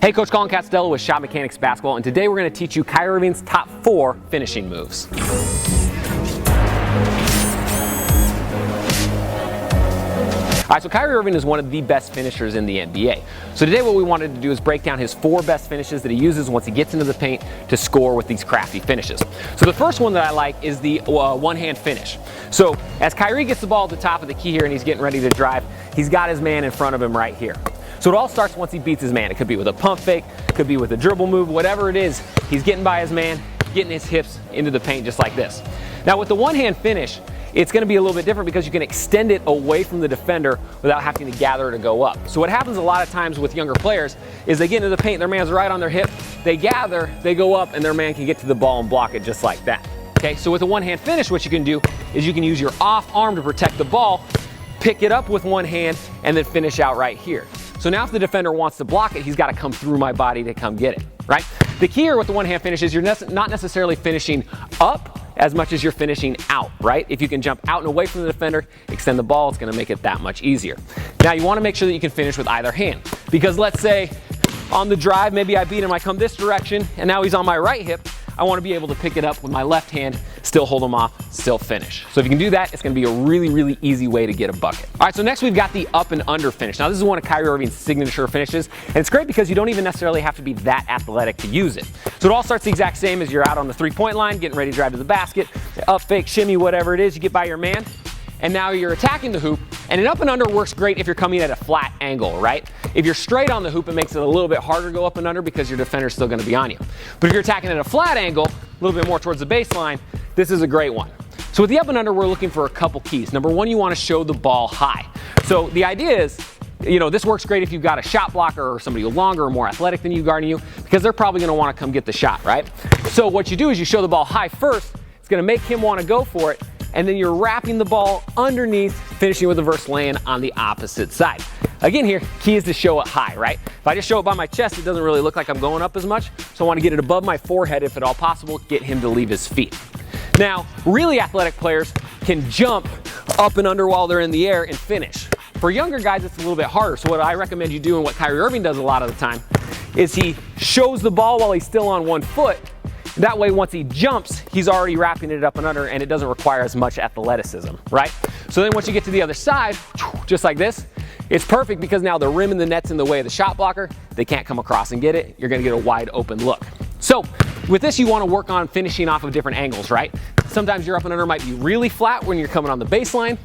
Hey, Coach Colin Castello with Shot Mechanics Basketball, and today we're going to teach you Kyrie Irving's top 4 finishing moves. All right, so Kyrie Irving is one of the best finishers in the NBA. So today what we wanted to do is break down his 4 best finishes that he uses once he gets into the paint to score with these crafty finishes. So the first one that I like is the one-hand finish. So as Kyrie gets the ball at the top of the key here and he's getting ready to drive, he's got his man in front of him right here. So it all starts once he beats his man. It could be with a pump fake, could be with a dribble move, whatever it is, he's getting by his man, getting his hips into the paint just like this. Now with the one-hand finish, it's going to be a little bit different because you can extend it away from the defender without having to gather to go up. So what happens a lot of times with younger players is they get into the paint, their man's right on their hip, they gather, they go up, and their man can get to the ball and block it just like that. Okay, so with a one-hand finish, what you can do is you can use your off arm to protect the ball, pick it up with one hand, and then finish out right here. So now if the defender wants to block it, he's got to come through my body to come get it, right? The key here with the one-hand finish is you're not necessarily finishing up as much as you're finishing out, right? If you can jump out and away from the defender, extend the ball, it's going to make it that much easier. Now you want to make sure that you can finish with either hand, because let's say on the drive, maybe I beat him, I come this direction, and now he's on my right hip. I want to be able to pick it up with my left hand, still hold him off, still finish. So if you can do that, it's going to be a really, really easy way to get a bucket. All right, so next we've got the up and under finish. Now this is one of Kyrie Irving's signature finishes, and it's great because you don't even necessarily have to be that athletic to use it. So it all starts the exact same as you're out on the three-point line, getting ready to drive to the basket, up fake, shimmy, whatever it is, you get by your man, and now you're attacking the hoop, and an up and under works great if you're coming at a flat angle, right? If you're straight on the hoop, it makes it a little bit harder to go up and under because your defender's still going to be on you. But if you're attacking at a flat angle, a little bit more towards the baseline, this is a great one. So with the up and under, we're looking for a couple keys. Number one, you want to show the ball high. So the idea is, you know, this works great if you've got a shot blocker or somebody longer or more athletic than you guarding you, because they're probably going to want to come get the shot, right? So what you do is you show the ball high first. It's going to make him want to go for it, and then you're wrapping the ball underneath, finishing with a reverse lay-in on the opposite side. Again here, key is to show it high, right? If I just show it by my chest, it doesn't really look like I'm going up as much, so I want to get it above my forehead if at all possible, get him to leave his feet. Now, really athletic players can jump up and under while they're in the air and finish. For younger guys, it's a little bit harder, so what I recommend you do and what Kyrie Irving does a lot of the time is he shows the ball while he's still on one foot. That way, once he jumps, he's already wrapping it up and under, and it doesn't require as much athleticism, right? So then once you get to the other side, just like this, it's perfect because now the rim and the net's in the way of the shot blocker. They can't come across and get it. You're going to get a wide open look. So with this, you want to work on finishing off of different angles, right? Sometimes your up and under might be really flat when you're coming on the baseline.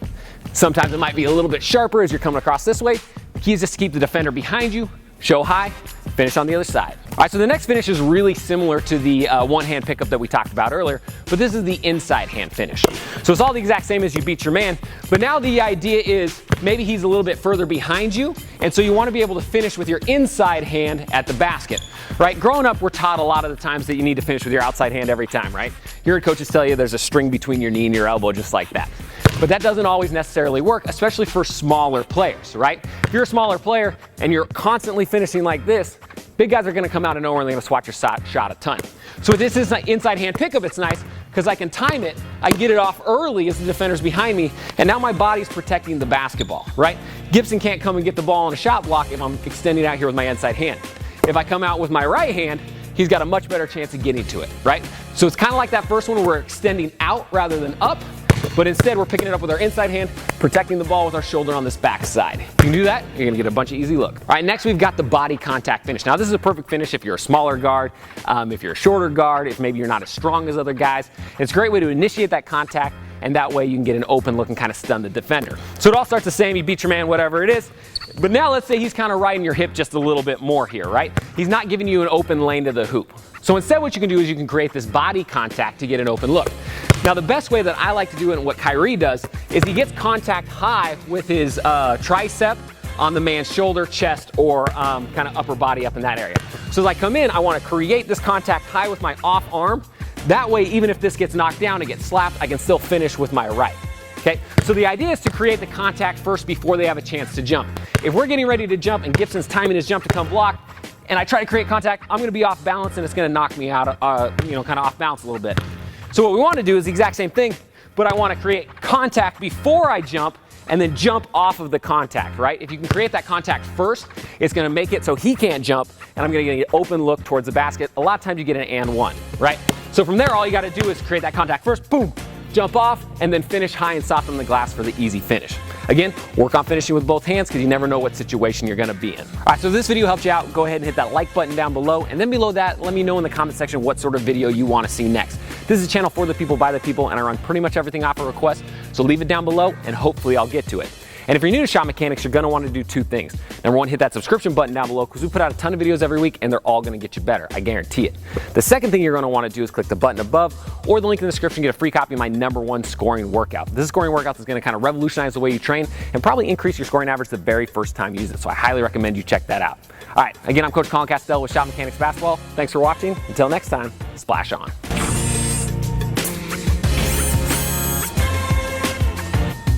Sometimes it might be a little bit sharper as you're coming across this way. The key is just to keep the defender behind you, show high, finish on the other side. All right, so the next finish is really similar to the one-hand pickup that we talked about earlier, but this is the inside hand finish. So it's all the exact same as you beat your man, but now the idea is maybe he's a little bit further behind you, and so you want to be able to finish with your inside hand at the basket, right? Growing up, we're taught a lot of the times that you need to finish with your outside hand every time, right? You heard coaches tell you there's a string between your knee and your elbow, just like that. But that doesn't always necessarily work, especially for smaller players, right? If you're a smaller player and you're constantly finishing like this, big guys are going to come out of nowhere and they're going to swat your shot a ton. So with this inside hand pickup, it's nice because I can time it. I can get it off early as the defender's behind me, and now my body's protecting the basketball, right? Gibson can't come and get the ball on a shot block if I'm extending out here with my inside hand. If I come out with my right hand, he's got a much better chance of getting to it, right? So it's kind of like that first one where we're extending out rather than up, but instead we're picking it up with our inside hand, protecting the ball with our shoulder on this back side. If you can do that, you're gonna get a bunch of easy look. All right, next we've got the body contact finish. Now this is a perfect finish if you're a smaller guard, if you're a shorter guard, if maybe you're not as strong as other guys. It's a great way to initiate that contact, and that way you can get an open look and kind of stun the defender. So it all starts the same, you beat your man, whatever it is. But now let's say he's kind of riding your hip just a little bit more here, right? He's not giving you an open lane to the hoop. So instead what you can do is you can create this body contact to get an open look. Now the best way that I like to do it and what Kyrie does is he gets contact high with his tricep on the man's shoulder, chest, or kind of upper body up in that area. So as I come in, I want to create this contact high with my off arm. That way, even if this gets knocked down and gets slapped, I can still finish with my right. Okay, so the idea is to create the contact first before they have a chance to jump. If we're getting ready to jump and Gibson's timing his jump to come block, and I try to create contact, I'm going to be off balance and it's going to knock me out, kind of off balance a little bit. So what we want to do is the exact same thing, but I want to create contact before I jump and then jump off of the contact, right? If you can create that contact first, it's gonna make it so he can't jump, and I'm gonna get an open look towards the basket. A lot of times you get an and one, right? So from there, all you gotta do is create that contact first, boom, jump off, and then finish high and soft on the glass for the easy finish. Again, work on finishing with both hands because you never know what situation you're gonna be in. All right, so if this video helped you out, go ahead and hit that like button down below, and then below that, let me know in the comment section what sort of video you wanna see next. This is a channel for the people, by the people, and I run pretty much everything off a request, so leave it down below, and hopefully I'll get to it. And if you're new to Shot Mechanics, you're gonna wanna do two things. Number one, hit that subscription button down below because we put out a ton of videos every week and they're all gonna get you better, I guarantee it. The second thing you're gonna wanna do is click the button above or the link in the description, get a free copy of my #1 scoring workout. This scoring workout is gonna kind of revolutionize the way you train and probably increase your scoring average the very first time you use it. So I highly recommend you check that out. All right, again, I'm Coach Colin Castell with Shot Mechanics Basketball. Thanks for watching. Until next time, splash on.